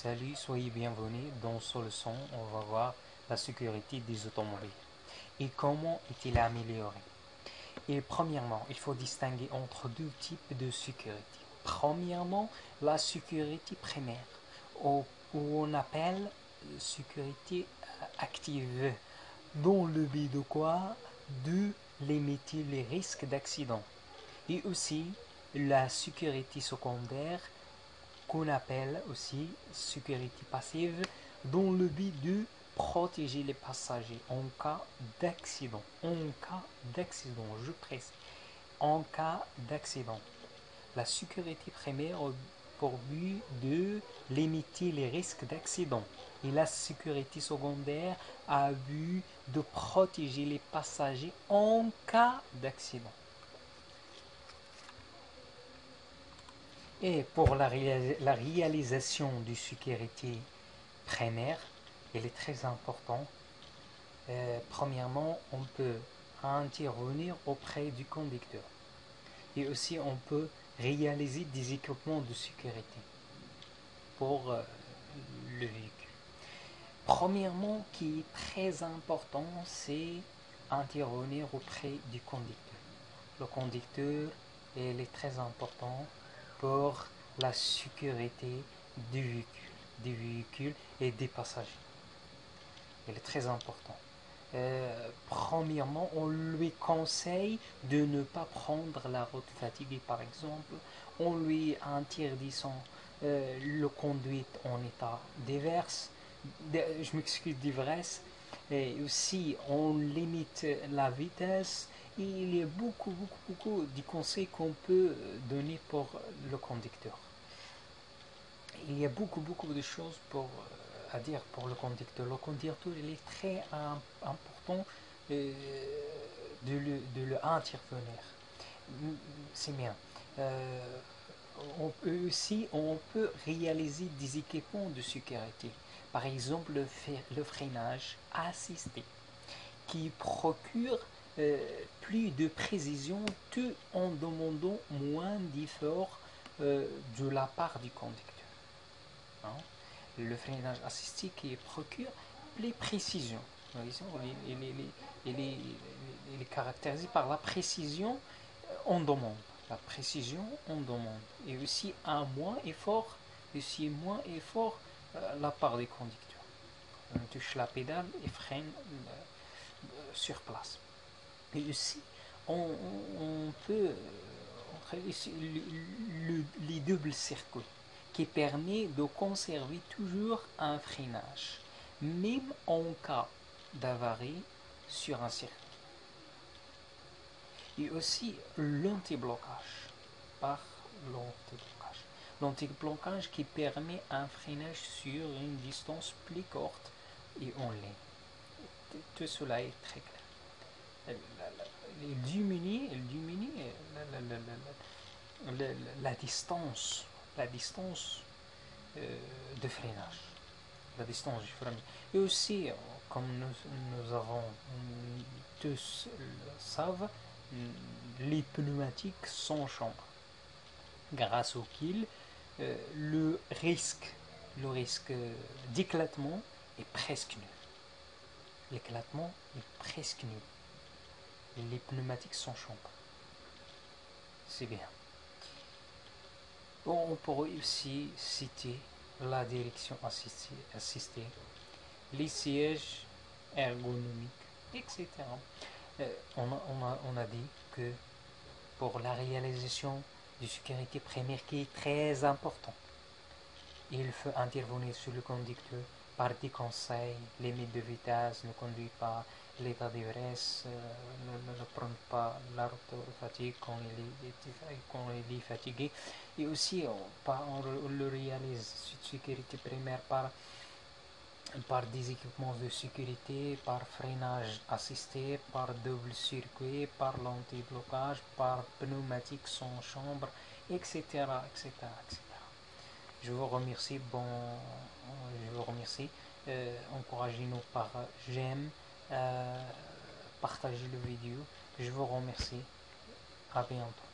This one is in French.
Salut, soyez bienvenus. Dans ce leçon, on va voir la sécurité des automobiles et comment est-il améliorée. Et premièrement, il faut distinguer entre deux types de sécurité. Premièrement, la sécurité primaire, ou on appelle sécurité active, dans le but de quoi? De limiter les risques d'accident. Et aussi la sécurité secondaire, qu'on appelle aussi sécurité passive, dans le but de protéger les passagers en cas d'accident. En cas d'accident, je précise. En cas d'accident. La sécurité primaire a pour but de limiter les risques d'accident. Et la sécurité secondaire a but de protéger les passagers en cas d'accident. Et pour la réalisation du sécurité primaire, il est très important. Premièrement, on peut intervenir auprès du conducteur. Et aussi, on peut réaliser des équipements de sécurité pour le véhicule. Premièrement, qui est très important, c'est intervenir auprès du conducteur. Le conducteur, il est très important pour la sécurité du véhicule et des passagers. Il est très important. Premièrement, on lui conseille de ne pas prendre la route fatiguée, par exemple. On lui interdisant le conduite en état d'ivresse. Et aussi, on limite la vitesse. Et il y a beaucoup de conseils qu'on peut donner pour le conducteur. Il y a beaucoup de choses à dire pour le conducteur. Le conducteur, il est très important de le intervenir. C'est bien. On peut réaliser des équipements de sécurité. Par exemple, le freinage assisté, qui procure plus de précision tout en demandant moins d'efforts de la part du conducteur. Hein? Le freinage assisté qui procure les précisions. Il est caractérisé par la précision en demande. La précision en demande. Et aussi un moins effort, la part des conducteurs. On touche la pédale et freine sur place. Et aussi, on peut les doubles circuits qui permet de conserver toujours un freinage, même en cas d'avarie sur un circuit. Et aussi l'anti-blocage, par l'anti-blocage. L'anti-blocage qui permet un freinage sur une distance plus courte et en ligne. Tout cela est très clair. Il diminue la distance de freinage. La distance du freinage. Et aussi, comme nous avons tous le savent, les pneumatiques sans chambre, grâce auquel le risque d'éclatement est presque nul. L'éclatement est presque nul. Les pneumatiques sans chambre. C'est bien. On pourrait aussi citer la direction assistée, les sièges ergonomiques, etc. On a dit que pour la réalisation de sécurité primaire qui est très important, il faut intervenir sur le conducteur par des conseils, limite de vitesse, ne conduit pas, l'état d'ivresse, ne prend pas la route fatigue quand il est fatigué. Et aussi, on le réalise, cette sécurité primaire, par des équipements de sécurité, par freinage assisté, par double circuit, par l'anti-blocage, par pneumatique sans chambre, etc., etc., etc. Je vous remercie. Encouragez-nous par j'aime, partagez la vidéo. Je vous remercie. À bientôt.